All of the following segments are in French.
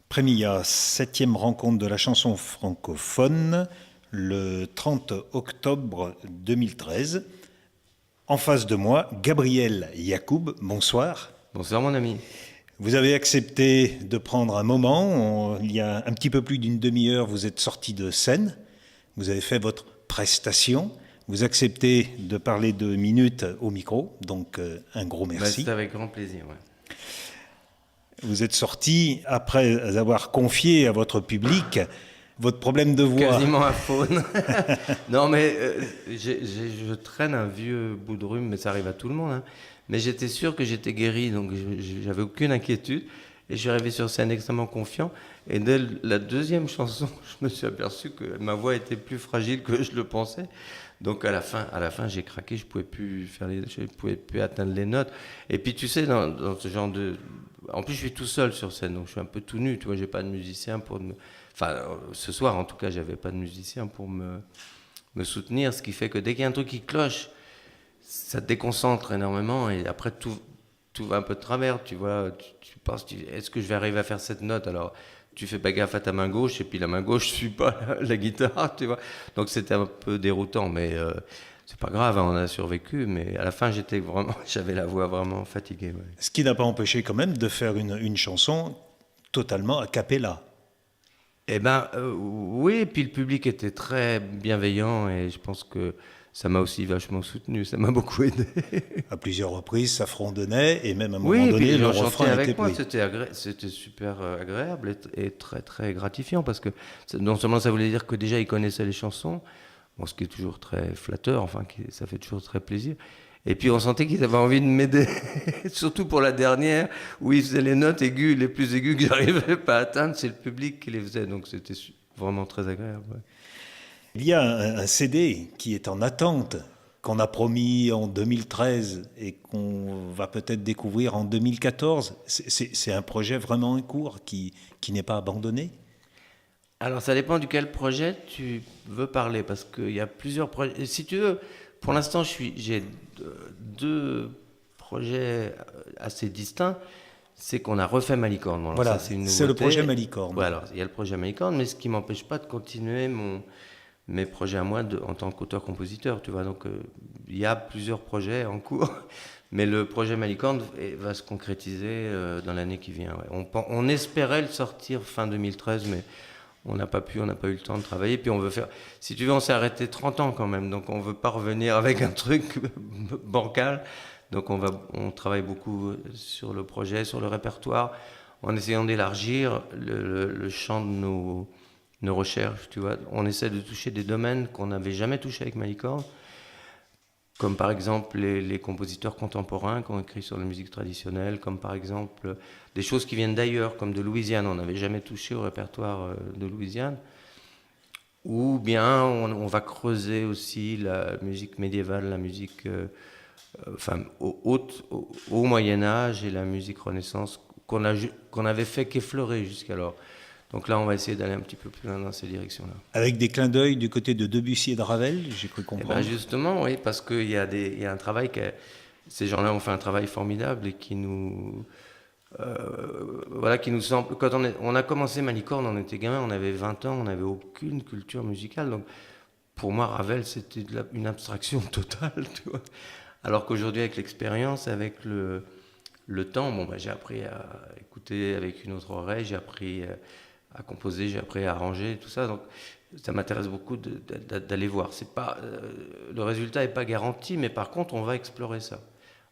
Premia, 7e rencontre de la chanson francophone, le 30 octobre 2013. En face de moi, Gabriel Yacoub, bonsoir. Bonsoir mon ami. Vous avez accepté de prendre un moment. Il y a un petit peu plus d'une demi-heure, vous êtes sorti de scène. Vous avez fait votre prestation. Vous acceptez de parler 2 minutes au micro, donc un gros merci. C'est avec grand plaisir. Ouais. Vous êtes sorti après avoir confié à votre public votre problème de voix. Quasiment un faune. Non mais je traîne un vieux bout de rhume, mais ça arrive à tout le monde. Hein. Mais j'étais sûr que j'étais guéri, donc j'avais aucune inquiétude. Et je suis arrivé sur scène extrêmement confiant. Et dès la deuxième chanson, je me suis aperçu que ma voix était plus fragile que je le pensais. Donc à la fin, j'ai craqué. Je pouvais plus pouvais plus atteindre les notes. Et puis tu sais, dans ce genre de, en plus je suis tout seul sur scène, donc je suis un peu tout nu. Tu vois, j'ai pas de musicien pour me, enfin ce soir en tout cas, j'avais pas de musicien pour me soutenir. Ce qui fait que dès qu'il y a un truc qui cloche, ça te déconcentre énormément. Et après tout va un peu de travers, tu vois, tu penses, est-ce que je vais arriver à faire cette note? Alors, tu fais pas gaffe à ta main gauche, et puis la main gauche suit pas la guitare, tu vois. Donc c'était un peu déroutant, mais c'est pas grave, hein, on a survécu, mais à la fin, j'avais la voix vraiment fatiguée. Ouais. Ce qui n'a pas empêché quand même de faire une chanson totalement a cappella. Eh ben, oui, et puis le public était très bienveillant, et je pense que ça m'a aussi vachement soutenu, ça m'a beaucoup aidé. À plusieurs reprises, ça frondonnait et même à un moment Oui, donné, puis le ils refrain chanté était avec moi, pris. c'était super agréable et très très gratifiant parce que non seulement ça voulait dire que déjà ils connaissaient les chansons, bon, ce qui est toujours très flatteur, enfin ça fait toujours très plaisir. Et puis on sentait qu'ils avaient envie de m'aider, surtout pour la dernière où ils faisaient les notes aiguës, les plus aiguës que j'arrivais pas à atteindre, c'est le public qui les faisait, donc c'était vraiment très agréable. Ouais. Il y a un CD qui est en attente, qu'on a promis en 2013 et qu'on va peut-être découvrir en 2014. C'est un projet vraiment en cours qui n'est pas abandonné. Alors ça dépend duquel projet tu veux parler, parce qu'il y a plusieurs projets. Si tu veux, pour l'instant j'ai deux projets assez distincts. C'est qu'on a refait Malicorne. Bon, Voilà, c'est une c'est le nouveauté. projet Malicorne. Ouais, alors il y a le projet Malicorne, mais ce qui m'empêche pas de continuer mes projets à moi en tant qu'auteur-compositeur. Tu vois, donc il y a plusieurs projets en cours, mais le projet Malicorne va se concrétiser dans l'année qui vient. Ouais. On espérait le sortir fin 2013, mais on n'a pas eu le temps de travailler. Puis on veut faire, si tu veux, on s'est arrêté 30 ans quand même, donc on veut pas revenir avec un truc bancal. Donc on travaille beaucoup sur le projet, sur le répertoire, en essayant d'élargir le champ de nos recherches. Tu vois, on essaie de toucher des domaines qu'on n'avait jamais touchés avec Malicorne, comme par exemple les compositeurs contemporains qui ont écrit sur la musique traditionnelle, comme par exemple des choses qui viennent d'ailleurs, comme de Louisiane. On n'avait jamais touché au répertoire de Louisiane. Ou bien on va creuser aussi la musique médiévale, la musique au Moyen-Âge et la musique Renaissance qu'on avait fait qu'effleurer jusqu'alors. Donc là, on va essayer d'aller un petit peu plus loin dans ces directions-là. Avec des clins d'œil du côté de Debussy et de Ravel, j'ai cru Et comprendre. ben justement, oui, parce qu'il y a un travail ces gens-là ont fait un travail formidable et qui nous voilà, qui nous semble. Quand on a commencé Malicorne, on était gamin, on avait 20 ans, on n'avait aucune culture musicale. Donc pour moi, Ravel, c'était une abstraction totale, tu vois. Alors qu'aujourd'hui, avec l'expérience, avec le temps, bon, j'ai appris à écouter avec une autre oreille, j'ai appris à composer, j'ai appris à arranger, tout ça. Donc, ça m'intéresse beaucoup d'aller voir. C'est pas, le résultat n'est pas garanti, mais par contre, on va explorer ça,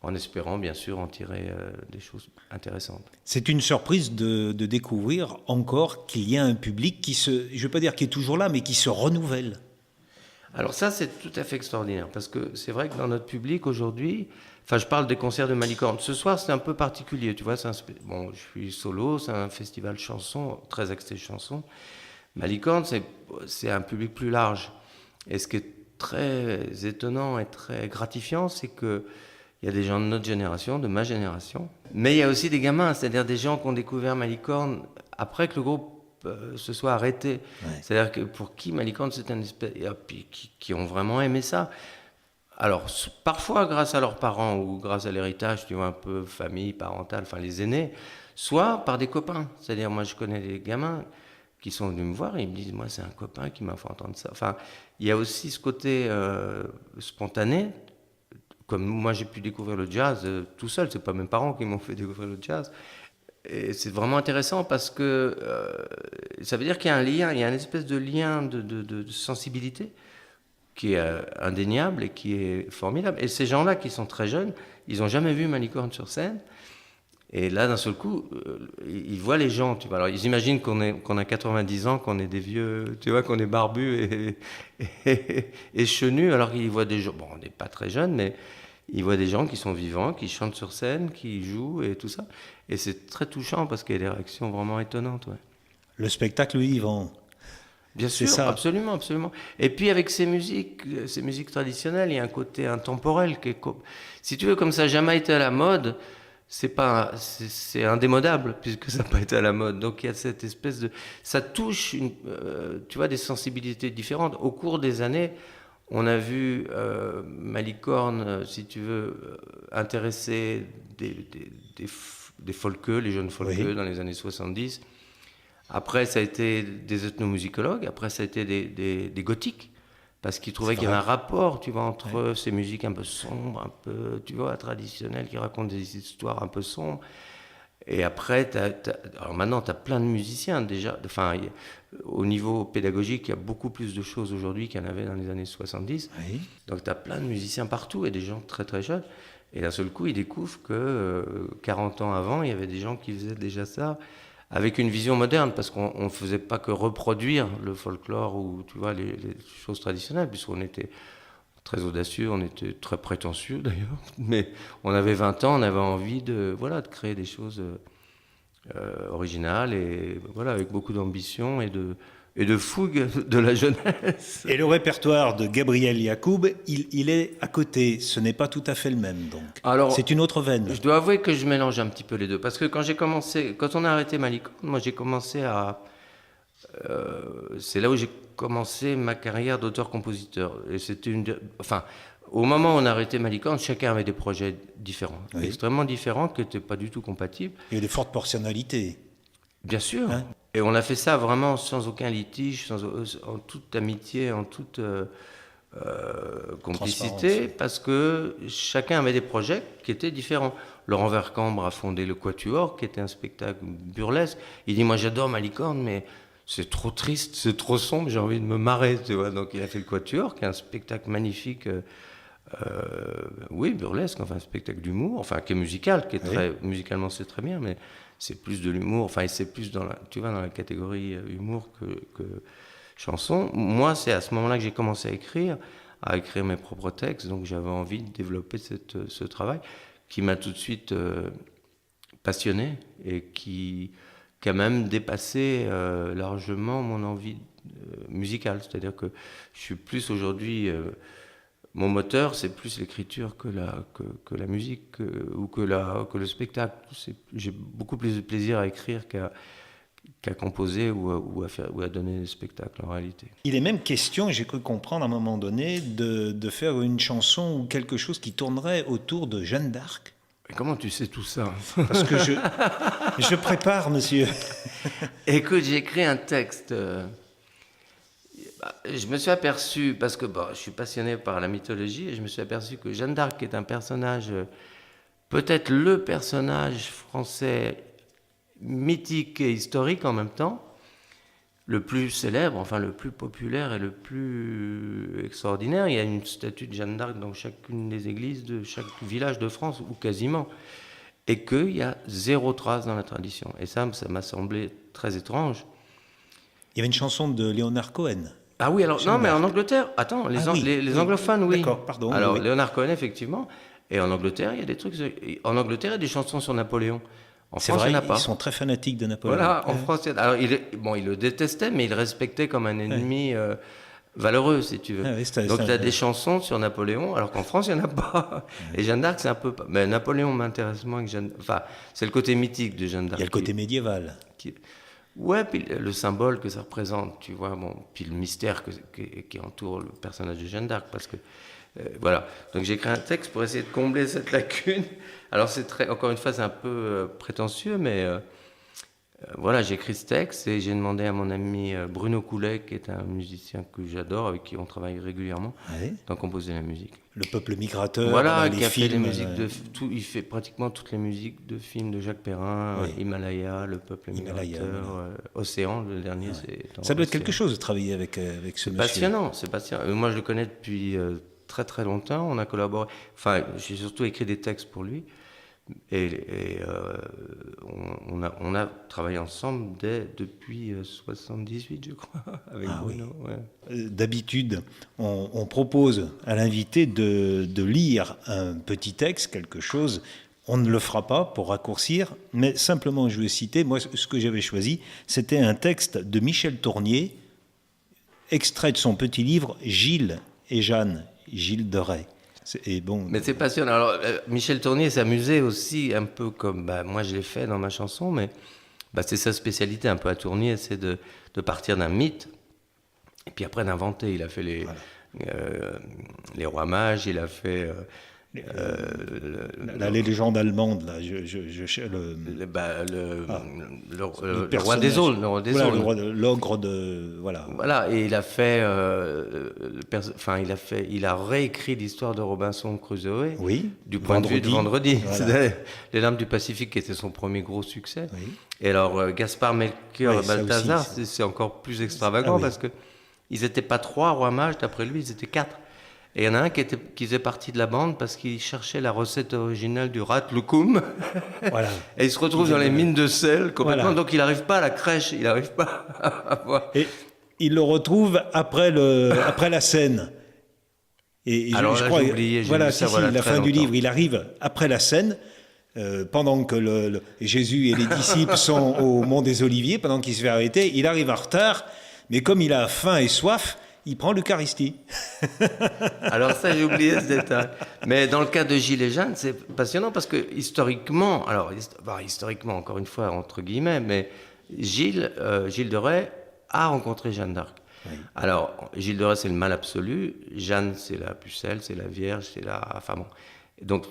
en espérant, bien sûr, en tirer des choses intéressantes. C'est une surprise de découvrir encore qu'il y a un public qui je ne veux pas dire qui est toujours là, mais qui se renouvelle. Alors ça, c'est tout à fait extraordinaire, parce que c'est vrai que dans notre public aujourd'hui, enfin je parle des concerts de Malicorne, ce soir c'est un peu particulier, tu vois, bon, je suis solo, c'est un festival chanson, très axé chanson. Malicorne, c'est un public plus large. Et ce qui est très étonnant et très gratifiant, c'est qu'il y a des gens de notre génération, de ma génération, mais il y a aussi des gamins, c'est-à-dire des gens qui ont découvert Malicorne après que le groupe se soit arrêté. Ouais. C'est-à-dire que pour qui Malicorne, c'est un espèce... qui ont vraiment aimé ça. Alors, parfois grâce à leurs parents ou grâce à l'héritage, tu vois, un peu famille, parentale, enfin les aînés, soit par des copains. C'est-à-dire, moi, je connais des gamins qui sont venus me voir et ils me disent, moi, c'est un copain qui m'a fait entendre ça. Enfin, il y a aussi ce côté spontané. Comme moi, j'ai pu découvrir le jazz tout seul, c'est pas mes parents qui m'ont fait découvrir le jazz. Et c'est vraiment intéressant parce que ça veut dire qu'il y a un lien, il y a une espèce de lien de sensibilité qui est indéniable et qui est formidable. Et ces gens-là qui sont très jeunes, ils n'ont jamais vu Malicorne sur scène. Et là, d'un seul coup, ils voient les gens. Tu vois. Alors, ils imaginent qu'on a 90 ans, qu'on est des vieux, tu vois, qu'on est barbus et chenus, alors qu'ils voient des gens. Bon, on n'est pas très jeunes, mais ils voient des gens qui sont vivants, qui chantent sur scène, qui jouent et tout ça. Et c'est très touchant parce qu'il y a des réactions vraiment étonnantes. Ouais. Le spectacle vivant. Bien sûr, ça. absolument, absolument. Et puis avec ces musiques traditionnelles, il y a un côté intemporel qui est, si tu veux, comme ça n'a jamais été à la mode, c'est indémodable puisque ça n'a pas été à la mode. Donc il y a cette espèce de, ça touche, tu vois, des sensibilités différentes. Au cours des années, on a vu Malicorne, si tu veux, intéresser des folkeux, les jeunes folkeux dans les années 70. Après, ça a été des ethnomusicologues. Après, ça a été des gothiques. Parce qu'ils trouvaient qu'il y avait un rapport, tu vois, entre ces musiques un peu sombres, un peu, tu vois, traditionnelles, qui racontent des histoires un peu sombres. Et après, alors maintenant, tu as plein de musiciens déjà. Enfin, au niveau pédagogique, il y a beaucoup plus de choses aujourd'hui qu'il y en avait dans les années 70. Oui. Donc, tu as plein de musiciens partout et des gens très, très jeunes. Et d'un seul coup, ils découvrent que 40 ans avant, il y avait des gens qui faisaient déjà ça avec une vision moderne, parce qu'on ne faisait pas que reproduire le folklore ou, tu vois, les choses traditionnelles, puisqu'on était très audacieux, on était très prétentieux d'ailleurs, mais on avait 20 ans, on avait envie de créer des choses originales et voilà, avec beaucoup d'ambition et de fougue de la jeunesse. Et le répertoire de Gabriel Yacoub, il est à côté. Ce n'est pas tout à fait le même, donc. Alors, c'est une autre veine. Je dois avouer que je mélange un petit peu les deux. Parce que quand on a arrêté Malicorne, moi j'ai commencé c'est là où j'ai commencé ma carrière d'auteur-compositeur. Et c'était au moment où on a arrêté Malicorne, chacun avait des projets différents, extrêmement différents, qui n'étaient pas du tout compatibles. Il y a des fortes personnalités. Bien sûr. Hein? Et on a fait ça vraiment sans aucun litige, en toute amitié, en toute complicité, parce que chacun avait des projets qui étaient différents. Laurent Vercambre a fondé le Quatuor, qui était un spectacle burlesque. Il dit, moi j'adore Malicorne, mais c'est trop triste, c'est trop sombre, j'ai envie de me marrer, tu vois. Donc il a fait le Quatuor, qui est un spectacle magnifique, burlesque, enfin un spectacle d'humour, enfin qui est musical, qui est musicalement c'est très bien, mais c'est plus de l'humour, enfin c'est plus dans la catégorie humour que chanson. Moi, c'est à ce moment-là que j'ai commencé à écrire mes propres textes, donc j'avais envie de développer ce travail qui m'a tout de suite passionné et qui a même dépassé largement mon envie musicale. C'est-à-dire que je suis plus aujourd'hui... mon moteur, c'est plus l'écriture que la musique ou que le spectacle. J'ai beaucoup plus de plaisir à écrire qu'à composer ou à donner des spectacles en réalité. Il est même question, j'ai cru comprendre à un moment donné, de faire une chanson ou quelque chose qui tournerait autour de Jeanne d'Arc. Et comment tu sais tout ça? Parce que je prépare, monsieur. Écoute, j'ai écrit un texte. Je me suis aperçu, parce que je suis passionné par la mythologie, et je me suis aperçu que Jeanne d'Arc est un personnage, peut-être le personnage français mythique et historique en même temps, le plus célèbre, enfin le plus populaire et le plus extraordinaire. Il y a une statue de Jeanne d'Arc dans chacune des églises de chaque village de France, ou quasiment, et qu'il y a zéro trace dans la tradition. Et ça m'a semblé très étrange. Il y avait une chanson de Leonard Cohen. Ah oui, alors non, mais en Angleterre, attends, les anglophones, oui. D'accord, pardon. Alors, oui. Leonard Cohen, effectivement. Et en Angleterre, il y a des trucs. En Angleterre, il y a des chansons sur Napoléon. En France, vrai, il n'y en a pas. Ils sont très fanatiques de Napoléon. Voilà, en France, alors il le détestait, mais il le respectait comme un ennemi valeureux, si tu veux. Donc, tu as des chansons sur Napoléon, alors qu'en France, il n'y en a pas. Et Jeanne d'Arc, c'est un peu. Mais Napoléon m'intéresse moins que Jeanne d'Arc. Enfin, c'est le côté mythique de Jeanne d'Arc. Il y a le côté médiéval. Ouais, puis le symbole que ça représente, tu vois, puis le mystère qui entoure le personnage de Jeanne d'Arc, parce que Voilà. Donc j'ai écrit un texte pour essayer de combler cette lacune. Alors encore une fois, c'est un peu prétentieux, mais voilà, j'ai écrit ce texte et j'ai demandé à mon ami Bruno Coulet, qui est un musicien que j'adore, avec qui on travaille régulièrement, Ouais. d'en composer la musique. Le peuple migrateur, Voilà, les qui a fait les films. musiques de tout, il fait pratiquement toutes les musiques de films de Jacques Perrin, Oui. Himalaya, Le peuple Himalaya, migrateur, voilà. Océan, le dernier, c'est dans Ça doit être Océan. quelque chose de travailler avec ce monsieur. Passionnant, c'est passionnant. Moi, je le connais depuis très très longtemps. On a collaboré. Enfin, j'ai surtout écrit des textes pour lui. On a travaillé ensemble depuis 78, je crois, avec Bruno. Oui. Ouais. D'habitude, on propose à l'invité de lire un petit texte, quelque chose. On ne le fera pas pour raccourcir, mais simplement je vais citer, moi ce que j'avais choisi, c'était un texte de Michel Tournier, extrait de son petit livre Gilles et Jeanne, Gilles de Rais. Et bon, Mais c'est passionnant. Alors, Michel Tournier s'amusait aussi un peu comme moi je l'ai fait dans ma chanson, mais c'est sa spécialité un peu à Tournier, c'est de partir d'un mythe et puis après d'inventer. Il a fait les rois mages, il a fait les légendes allemandes, là, le roi des Aules, l'ogre de voilà. Voilà, et il a fait, il a réécrit l'histoire de Robinson Crusoe, Oui, du point de vue de Vendredi. Voilà. C'était Les Lames du Pacifique qui était son premier gros succès. Oui. Et alors Gaspard, Melchior Oui, et ça Balthazar, aussi, c'est encore plus extravagant parce que ils n'étaient pas 3 rois mages, d'après lui, ils étaient 4. Et il y en a un qui faisait partie de la bande parce qu'il cherchait la recette originale du rat loukoum. Voilà. Et il se retrouve dans les mines de sel complètement. Voilà. Donc il n'arrive pas à la crèche, il n'arrive pas à voir. Et il le retrouve après la scène. Et Alors là, j'ai oublié, j'ai lu ça, voilà, la très fin du longtemps. livre, il arrive après la scène, pendant que Jésus et les disciples sont au Mont des Oliviers, pendant qu'il se fait arrêter, il arrive en retard, mais comme il a faim et soif, il prend l'Eucharistie. Alors ça, j'ai oublié ce détail. Mais dans le cas de Gilles et Jeanne, c'est passionnant parce que historiquement, historiquement, encore une fois, entre guillemets, mais Gilles de Rais a rencontré Jeanne d'Arc. Oui. Alors, Gilles de Rais, c'est le mal absolu. Jeanne, c'est la pucelle, c'est la Vierge, c'est la... Enfin bon. Donc,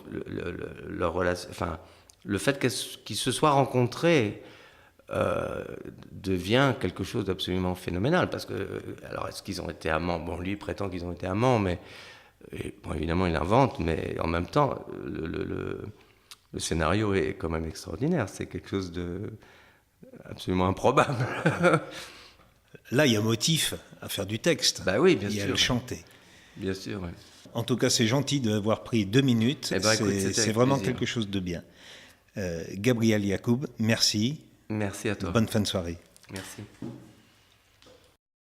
leur relation... Enfin, le fait qu'ils se soient rencontrés devient quelque chose d'absolument phénoménal. Parce que, alors, est-ce qu'ils ont été amants? Bon, lui prétend qu'ils ont été amants, mais... bon, évidemment, il invente, mais en même temps, le scénario est quand même extraordinaire. C'est quelque chose de absolument improbable. Là, il y a motif à faire du texte. Bah oui, bien sûr. Et à le chanter. Bien sûr, oui. En tout cas, c'est gentil d'avoir pris 2 minutes. C'est vraiment plaisir. Quelque chose de bien. Gabriel Yacoub, merci. Merci à toi. Bonne fin de soirée. Merci.